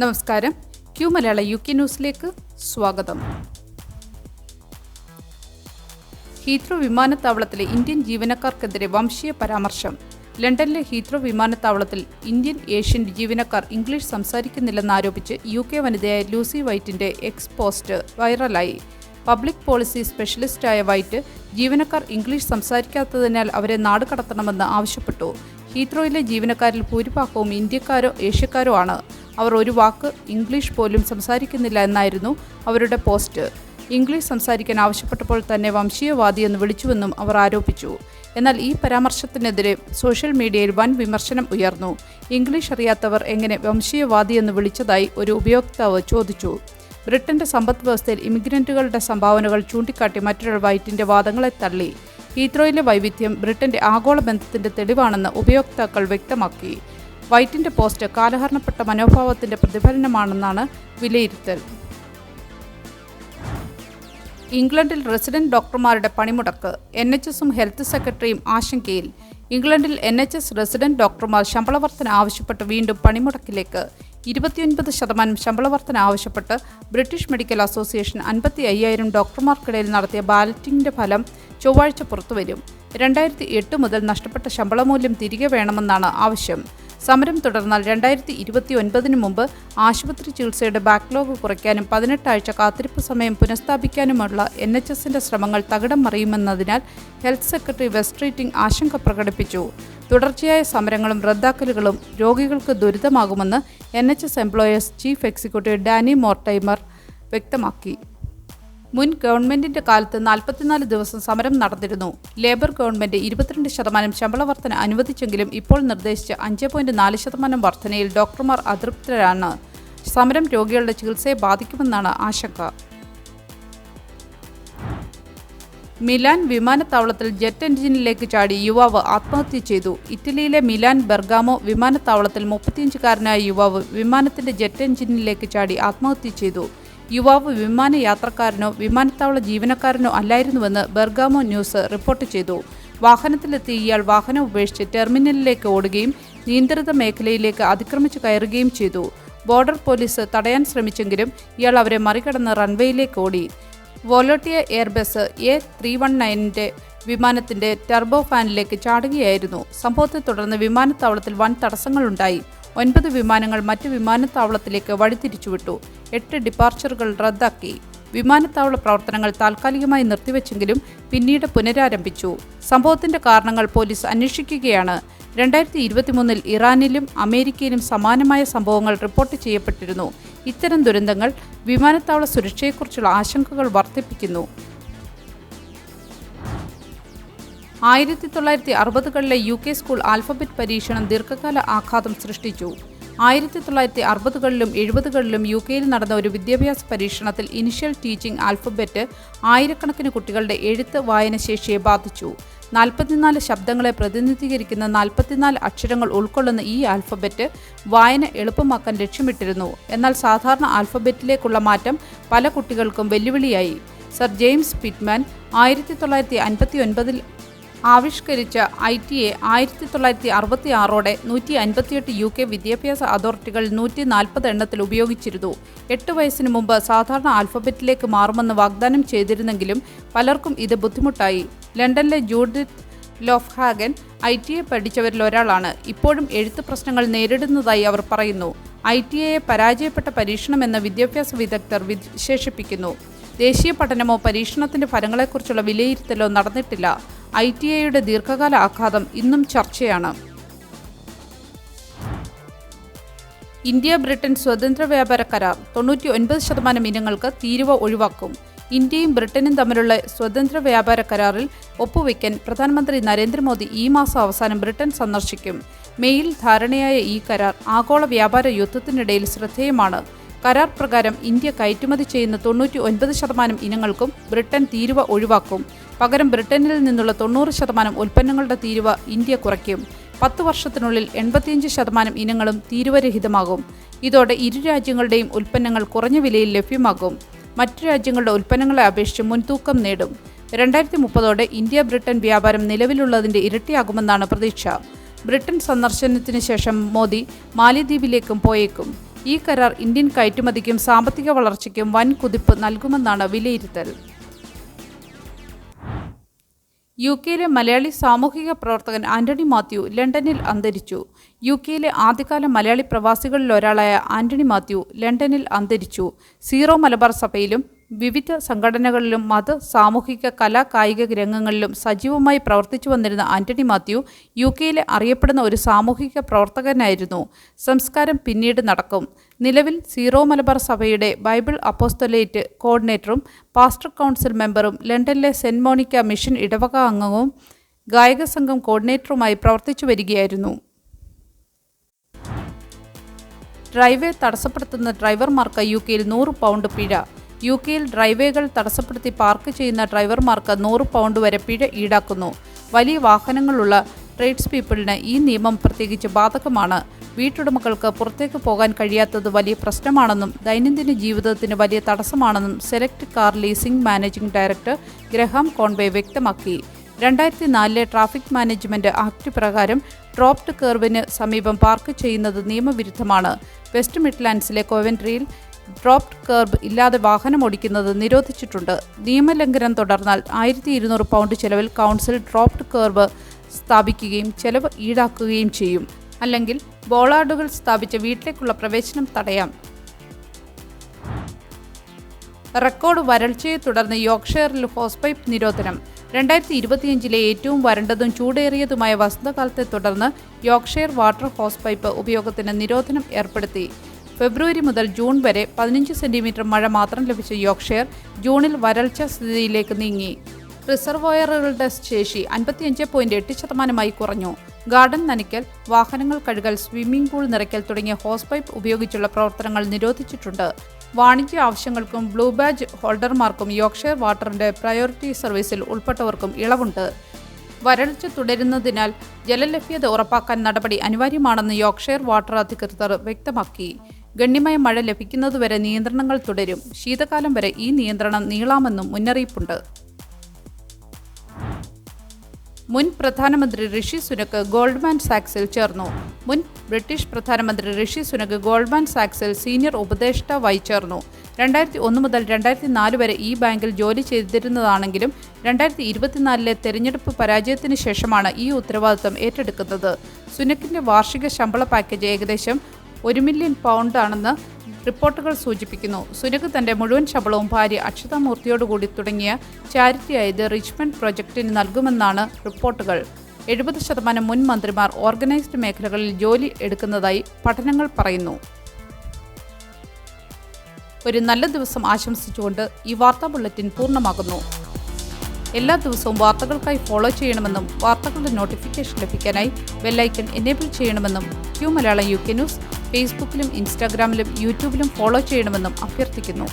നമസ്കാരം. ക്യൂ മലയാള UK ന്യൂസിലേക്ക് സ്വാഗതം. ഹീത്രോ വിമാനത്താവളത്തിലെ ഇന്ത്യൻ ജീവനക്കാർക്കെതിരെ വംശീയ പരാമർശം. ലണ്ടനിലെ ഹീത്രോ വിമാനത്താവളത്തിൽ ഇന്ത്യൻ ഏഷ്യൻ ജീവനക്കാർ ഇംഗ്ലീഷ് സംസാരിക്കുന്നില്ലെന്നാരോപിച്ച് UK വനിതയായ ലൂസി വൈറ്റിന്റെ എക്സ് പോസ്റ്റ് വൈറലായി. പബ്ലിക് പോളിസി സ്പെഷ്യലിസ്റ്റായ വൈറ്റ് ജീവനക്കാർ ഇംഗ്ലീഷ് സംസാരിക്കാത്തതിനാൽ അവരെ നാടുകടത്തണമെന്ന് ആവശ്യപ്പെട്ടു. ഹീത്രോയിലെ ജീവനക്കാരിൽ ഭൂരിഭാഗവും ഇന്ത്യക്കാരോ ഏഷ്യക്കാരോ ആണ്. അവർ ഒരു വാക്ക് ഇംഗ്ലീഷ് പോലും സംസാരിക്കുന്നില്ല എന്നായിരുന്നു അവരുടെ പോസ്റ്റ്. ഇംഗ്ലീഷ് സംസാരിക്കാൻ ആവശ്യപ്പെട്ടപ്പോൾ തന്നെ വംശീയവാദിയെന്ന് വിളിച്ചുവെന്നും അവർ ആരോപിച്ചു. എന്നാൽ ഈ പരാമർശത്തിനെതിരെ സോഷ്യൽ മീഡിയയിൽ വൻ വിമർശനം ഉയർന്നു. ഇംഗ്ലീഷ് അറിയാത്തവർ എങ്ങനെ വംശീയവാദിയെന്ന് വിളിച്ചതായി ഒരു ഉപയോക്താവ് ചോദിച്ചു. ബ്രിട്ടന്റെ സമ്പദ് വ്യവസ്ഥയിൽ ഇമിഗ്രന്റുകളുടെ സംഭാവനകൾ ചൂണ്ടിക്കാട്ടി മറ്റൊരാൾ വൈറ്റിന്റെ വാദങ്ങളെ തള്ളി. ഹീത്രോയിലെ വൈവിധ്യം ബ്രിട്ടന്റെ ആഗോള ബന്ധത്തിന്റെ തെളിവാണെന്ന് ഉപയോക്താക്കൾ വ്യക്തമാക്കി. വൈറ്റിന്റെ പോസ്റ്റ് കാലഹരണപ്പെട്ട മനോഭാവത്തിന്റെ പ്രതിഫലനമാണെന്നാണ് വിലയിരുത്തൽ. ഇംഗ്ലണ്ടിൽ റെസിഡന്റ് ഡോക്ടർമാരുടെ പണിമുടക്ക്. NHSഉം ഹെൽത്ത് സെക്രട്ടറിയും ആശങ്കയിൽ. ഇംഗ്ലണ്ടിൽ NHS റെസിഡന്റ് ഡോക്ടർമാർ ശമ്പള വർധന ആവശ്യപ്പെട്ട് വീണ്ടും പണിമുടക്കിലേക്ക്. 29% ശമ്പള വർധന ആവശ്യപ്പെട്ട് ബ്രിട്ടീഷ് മെഡിക്കൽ അസോസിയേഷൻ 55,000 ഡോക്ടർമാർക്കിടയിൽ നടത്തിയ ബാലറ്റിംഗിന്റെ ഫലം ചൊവ്വാഴ്ച പുറത്തുവരും. 2008 മുതൽ നഷ്ടപ്പെട്ട ശമ്പളമൂല്യം തിരികെ വേണമെന്നാണ് ആവശ്യം. സമരം തുടർന്നാൽ 2029 മുമ്പ് ആശുപത്രി ചികിത്സയുടെ ബാക്ക്ലോഗ് കുറയ്ക്കാനും 18 ആഴ്ച കാത്തിരിപ്പ് സമയം പുനഃസ്ഥാപിക്കാനുമുള്ള NHSന്റെ ശ്രമങ്ങൾ തകിടം മറിയുമെന്നതിനാൽ ഹെൽത്ത് സെക്രട്ടറി വെസ്ട്രീറ്റിംഗ് ആശങ്ക പ്രകടിപ്പിച്ചു. തുടർച്ചയായ സമരങ്ങളും റദ്ദാക്കലുകളും രോഗികൾക്ക് ദുരിതമാകുമെന്ന് NHS employers chief executive Danny Mortimer വ്യക്തമാക്കി. മുൻ ഗവൺമെന്റിന്റെ കാലത്ത് 44 ദിവസം സമരം നടന്നിരുന്നു. ലേബർ ഗവൺമെന്റ് 22% ശമ്പള വർധന അനുവദിച്ചെങ്കിലും ഇപ്പോൾ നിർദ്ദേശിച്ച 5.4% വർധനയിൽ ഡോക്ടർമാർ അതൃപ്തരാണ്. സമരം രോഗികളുടെ ചികിത്സയെ ബാധിക്കുമെന്നാണ് ആശങ്ക. മിലാൻ വിമാനത്താവളത്തിൽ ജെറ്റ് എഞ്ചിനിലേക്ക് ചാടി യുവാവ് ആത്മഹത്യ ചെയ്തു. ഇറ്റലിയിലെ മിലാൻ ബെർഗാമോ വിമാനത്താവളത്തിൽ 35-കാരനായ യുവാവ് വിമാനത്തിന്റെ ജെറ്റ് എഞ്ചിനിലേക്ക് ചാടി ആത്മഹത്യ ചെയ്തു. യുവാവ് വിമാന യാത്രക്കാരനോ വിമാനത്താവള ജീവനക്കാരനോ അല്ലായിരുന്നുവെന്ന് ബെർഗാമോ ന്യൂസ് റിപ്പോർട്ട് ചെയ്തു. വാഹനത്തിലെത്തിയ ഇയാൾ വാഹനം ഉപേക്ഷിച്ച് ടെർമിനലിലേക്ക് ഓടുകയും നിയന്ത്രിത മേഖലയിലേക്ക് അതിക്രമിച്ചു കയറുകയും ചെയ്തു. ബോർഡർ പോലീസ് തടയാൻ ശ്രമിച്ചെങ്കിലും ഇയാൾ അവരെ മറികടന്ന് റൺവേയിലേക്ക് ഓടി. വോലോട്ടിയ എയർബസ് A319 വിമാനത്തിന്റെ ടർബോ ഫാനിലേക്ക് ചാടുകയായിരുന്നു. സംഭവത്തെ തുടർന്ന് വിമാനത്താവളത്തിൽ വൻ തടസ്സങ്ങളുണ്ടായി. 9 വിമാനങ്ങൾ മറ്റ് വിമാനത്താവളത്തിലേക്ക് വഴിതിരിച്ചുവിട്ടു. 8 ഡിപ്പാർച്ചറുകൾ റദ്ദാക്കി. വിമാനത്താവള പ്രവർത്തനങ്ങൾ താൽക്കാലികമായി നിർത്തിവെച്ചെങ്കിലും പിന്നീട് പുനരാരംഭിച്ചു. സംഭവത്തിന്റെ കാരണങ്ങൾ പോലീസ് അന്വേഷിക്കുകയാണ്. 2023 ഇറാനിലും അമേരിക്കയിലും സമാനമായ സംഭവങ്ങൾ റിപ്പോർട്ട് ചെയ്യപ്പെട്ടിരുന്നു. ഇത്തരം ദുരന്തങ്ങൾ വിമാനത്താവള സുരക്ഷയെക്കുറിച്ചുള്ള ആശങ്കകൾ വർദ്ധിപ്പിക്കുന്നു. 1960കളിലെ UK സ്കൂൾ ആൽഫബറ്റ് പരീക്ഷണം ദീർഘകാല ആഘാതം സൃഷ്ടിച്ചു. 1960കളിലും 70കളിലും UKയിൽ നടന്ന ഒരു വിദ്യാഭ്യാസ പരീക്ഷണത്തിൽ ഇനിഷ്യൽ ടീച്ചിങ് ആൽഫബറ്റ് ആയിരക്കണക്കിന് കുട്ടികളുടെ എഴുത്ത് വായനശേഷിയെ ബാധിച്ചു. 44 ശബ്ദങ്ങളെ പ്രതിനിധീകരിക്കുന്ന 44 അക്ഷരങ്ങൾ ഉൾക്കൊള്ളുന്ന ഈ ആൽഫബറ്റ് വായന എളുപ്പമാക്കാൻ ലക്ഷ്യമിട്ടിരുന്നു. എന്നാൽ സാധാരണ ആൽഫബറ്റിലേക്കുള്ള മാറ്റം പല കുട്ടികൾക്കും വെല്ലുവിളിയായി. സർ ജെയിംസ് പിറ്റ്മാൻ 1959 ആവിഷ്കരിച്ച ITA 1966ഓടെ 158 UK വിദ്യാഭ്യാസ അതോറിറ്റികൾ 140 എണ്ണത്തിൽ ഉപയോഗിച്ചിരുന്നു. 8 വയസ്സിന് മുമ്പ് സാധാരണ ആൽഫബറ്റിലേക്ക് മാറുമെന്ന് വാഗ്ദാനം ചെയ്തിരുന്നെങ്കിലും പലർക്കും ഇത് ബുദ്ധിമുട്ടായി. ലണ്ടനിലെ ജൂഡിത്ത് ലോഫ്ഹാഗൻ ITA പഠിച്ചവരിൽ ഒരാളാണ്. ഇപ്പോഴും എഴുത്ത് പ്രശ്നങ്ങൾ നേരിടുന്നതായി അവർ പറയുന്നു. ITAയെ പരാജയപ്പെട്ട പരീക്ഷണമെന്ന് വിദ്യാഭ്യാസ വിദഗ്ധർ വിശേഷിപ്പിക്കുന്നു. ദേശീയ പഠനമോ പരീക്ഷണത്തിന്റെ ഫലങ്ങളെക്കുറിച്ചുള്ള വിലയിരുത്തലോ നടന്നിട്ടില്ല. ITAയുടെ ദീർഘകാല ആഘാതം ഇന്നും ചർച്ചയാണ്. ഇന്ത്യ ബ്രിട്ടൻ സ്വതന്ത്ര വ്യാപാര കരാർ. 99% ഇനങ്ങൾക്ക് തീരുവ ഒഴിവാക്കും. ഇന്ത്യയും ബ്രിട്ടനും തമ്മിലുള്ള സ്വതന്ത്ര വ്യാപാര കരാറിൽ ഒപ്പുവയ്ക്കാൻ പ്രധാനമന്ത്രി നരേന്ദ്രമോദി ഈ മാസം അവസാനം ബ്രിട്ടൻ സന്ദർശിക്കും. മെയ്യിൽ ധാരണയായ ഈ കരാർ ആഗോള വ്യാപാര യുദ്ധത്തിനിടയിൽ ശ്രദ്ധേയമാണ്. കരാർ പ്രകാരം ഇന്ത്യ കയറ്റുമതി ചെയ്യുന്ന 99% ഇനങ്ങൾക്കും ബ്രിട്ടൻ തീരുവ ഒഴിവാക്കും. പകരം ബ്രിട്ടനിൽ നിന്നുള്ള 90% ഉൽപ്പന്നങ്ങളുടെ തീരുവ ഇന്ത്യ കുറയ്ക്കും. 10 വർഷത്തിനുള്ളിൽ 85% ഇനങ്ങളും തീരുവരഹിതമാകും. ഇതോടെ ഇരു രാജ്യങ്ങളുടെയും ഉൽപ്പന്നങ്ങൾ കുറഞ്ഞ വിലയിൽ ലഭ്യമാകും. മറ്റു രാജ്യങ്ങളുടെ ഉൽപ്പന്നങ്ങളെ അപേക്ഷിച്ച് മുൻതൂക്കം നേടും. 2030ഓടെ ഇന്ത്യ ബ്രിട്ടൻ വ്യാപാരം നിലവിലുള്ളതിന്റെ ഇരട്ടിയാകുമെന്നാണ് പ്രതീക്ഷ. ബ്രിട്ടൻ സന്ദർശനത്തിന് ശേഷം മോദി മാലിദ്വീപിലേക്കും പോയേക്കും. ഈ കരാർ ഇന്ത്യൻ കയറ്റുമതിക്കും സാമ്പത്തിക വളർച്ചയ്ക്കും വൻ കുതിപ്പ് നൽകുമെന്നാണ് വിലയിരുത്തൽ. യുകെയിലെ മലയാളി സാമൂഹിക പ്രവർത്തകൻ ആന്റണി മാത്യു ലണ്ടനിൽ അന്തരിച്ചു. യുകെയിലെ ആദ്യകാല മലയാളി പ്രവാസികളിലൊരാളായ ആന്റണി മാത്യു ലണ്ടനിൽ അന്തരിച്ചു. സീറോ മലബാർ സഭയിലും വിവിധ സംഘടനകളിലും സാമൂഹിക, കലാ, കായിക രംഗങ്ങളിലും സജീവമായി പ്രവർത്തിച്ചു വന്നിരുന്ന ആന്റണി മാത്യു യുകെയിലെ അറിയപ്പെടുന്ന ഒരു സാമൂഹിക പ്രവർത്തകനായിരുന്നു. സംസ്കാരം പിന്നീട് നടക്കും. നിലവിൽ സീറോ മലബാർ സഭയുടെ ബൈബിൾ അപ്പോസ്തലേറ്റ് കോർഡിനേറ്ററും പാസ്റ്റർ കൗൺസിൽ മെമ്പറും ലണ്ടനിലെ സെന്റ് മോണിക്ക മിഷൻ ഇടവക അംഗവും ഗായക സംഘം കോർഡിനേറ്ററുമായി പ്രവർത്തിച്ചു വരികയായിരുന്നു. ഡ്രൈവേ തടസ്സപ്പെടുത്തുന്ന ഡ്രൈവർമാർക്ക് യുകെയിൽ 100 പൗണ്ട് പിഴ. യുകെയിൽ ഡ്രൈവേകൾ തടസ്സപ്പെടുത്തി പാർക്ക് ചെയ്യുന്ന ഡ്രൈവർമാർക്ക് 100 പൗണ്ട് വരെ പിഴ ഈടാക്കുന്നു. വലിയ വാഹനങ്ങളുള്ള ട്രേഡ്സ് പീപ്പിളിന് ഈ നിയമം പ്രത്യേകിച്ച് ബാധകമാണ്. വീട്ടുടമകൾക്ക് പുറത്തേക്ക് പോകാൻ കഴിയാത്തത് വലിയ പ്രശ്നമാണെന്നും ദൈനംദിന ജീവിതത്തിന് വലിയ തടസ്സമാണെന്നും select car leasing managing director Graham Conway വ്യക്തമാക്കി. 2004 ട്രാഫിക് മാനേജ്മെന്റ് ആക്ട് പ്രകാരം ഡ്രോപ്ഡ് കർവിന് സമീപം പാർക്ക് ചെയ്യുന്നത് നിയമവിരുദ്ധമാണ്. വെസ്റ്റ് മിഡ്ലാൻഡ്സിലെ കോവൻട്രിയിൽ ഡ്രോപ്ഡ് കർബ് ഇല്ലാതെ വാഹനമോടിക്കുന്നത് നിരോധിച്ചിട്ടുണ്ട്. നിയമലംഘനം തുടർന്നാൽ 1200 പൗണ്ട് ചെലവിൽ കൗൺസിൽ ഡ്രോപ്ഡ് കർബ് സ്ഥാപിക്കുകയും ചെലവ് ഈടാക്കുകയും ചെയ്യും. അല്ലെങ്കിൽ ബോളാർഡുകൾ സ്ഥാപിച്ച് വീട്ടിലേക്കുള്ള പ്രവേശനം തടയാം. റെക്കോർഡ് വരൾച്ചയെ തുടർന്ന് യോർക്ക്ഷയറിൽ ഹോസ്പൈപ്പ് നിരോധനം. 2025 ഏറ്റവും വരണ്ടതും ചൂടേറിയതുമായ വസന്തകാലത്തെ തുടർന്ന് യോർക്ക്ഷയർ വാട്ടർ ഹോസ്പൈപ്പ് ഉപയോഗത്തിന് നിരോധനം ഏർപ്പെടുത്തി. ഫെബ്രുവരി മുതൽ ജൂൺ വരെ 15 സെന്റിമീറ്റർ മഴ മാത്രം ലഭിച്ച യോർക്ക്ഷയർ ജൂണിൽ വരൾച്ച സ്ഥിതിയിലേക്ക് നീങ്ങി. റിസർവോയറുകളുടെ ശേഷി 55.8% കുറഞ്ഞു. ഗാർഡൻ നനയ്ക്കൽ, വാഹനങ്ങൾ കഴുകൽ, സ്വിമ്മിംഗ് പൂൾ നിറയ്ക്കൽ തുടങ്ങിയ ഹോസ്പൈപ്പ് ഉപയോഗിച്ചുള്ള പ്രവർത്തനങ്ങൾ നിരോധിച്ചിട്ടുണ്ട്. വാണിജ്യ ആവശ്യങ്ങൾക്കും ബ്ലൂ ബാഡ്ജ് ഹോൾഡർമാർക്കും യോർക്ക്ഷയർ വാട്ടറിന്റെ പ്രയോറിറ്റി സർവീസിൽ ഉൾപ്പെട്ടവർക്കും ഇളവുണ്ട്. വരൾച്ച തുടരുന്നതിനാൽ ജലലഭ്യത ഉറപ്പാക്കാൻ നടപടി അനിവാര്യമാണെന്ന് യോർക്ക്ഷയർ വാട്ടർ അധികൃതർ വ്യക്തമാക്കി. ഗണ്യമായ മഴ ലഭിക്കുന്നതുവരെ നിയന്ത്രണങ്ങൾ തുടരും. ശീതകാലം വരെ ഈ നിയന്ത്രണം നീളാമെന്നും മുന്നറിയിപ്പുണ്ട്. മുൻ പ്രധാനമന്ത്രി ഋഷി സുനക് ഗോൾഡ്മാൻ സാക്സിൽ ചേർന്നു. മുൻ ബ്രിട്ടീഷ് പ്രധാനമന്ത്രി ഋഷി സുനക് ഗോൾഡ്മാൻ സാക്സിൽ സീനിയർ ഉപദേഷ്ടാവായി ചേർന്നു. 2001 മുതൽ 2004 വരെ ഈ ബാങ്കിൽ ജോലി ചെയ്തിരുന്നതാണെങ്കിലും 2024 തെരഞ്ഞെടുപ്പ് പരാജയത്തിന് ശേഷമാണ് ഈ ഉത്തരവാദിത്തം ഏറ്റെടുക്കുന്നത്. സുനക്കിന്റെ വാർഷിക ശമ്പള പാക്കേജ് ഏകദേശം 1 മില്യൺ പൗണ്ട് ആണെന്ന് റിപ്പോർട്ടുകൾ സൂചിപ്പിക്കുന്നു. സുനക് തന്റെ മുഴുവൻ ശമ്പളവും ഭാര്യ അക്ഷത മൂർത്തിയോടുകൂടി തുടങ്ങിയ ചാരിറ്റിയായ ദ റിച്ച്മണ്ട് പ്രൊജക്ടിന് നൽകുമെന്നാണ് റിപ്പോർട്ടുകൾ. 70% മുൻ മന്ത്രിമാർ ഓർഗനൈസ്ഡ് മേഖലകളിൽ ജോലി എടുക്കുന്നതായി പഠനങ്ങൾ പറയുന്നു. ഒരു നല്ല ദിവസം ആശംസിച്ചുകൊണ്ട് ഈ വാർത്താ ബുള്ളറ്റിൻ പൂർണ്ണമാകുന്നു. എല്ലാ ദിവസവും വാർത്തകൾക്കായി ഫോളോ ചെയ്യണമെന്നും വാർത്തകളുടെ നോട്ടിഫിക്കേഷൻ ലഭിക്കാനായി ബെല്ലൈക്കൺ എനേബിൾ ചെയ്യണമെന്നും Q മലയാളം UK ന്യൂസ് ഫേസ്ബുക്കിലും ഇൻസ്റ്റാഗ്രാമിലും യൂട്യൂബിലും ഫോളോ ചെയ്യണമെന്നും അഭ്യർത്ഥിക്കുന്നു.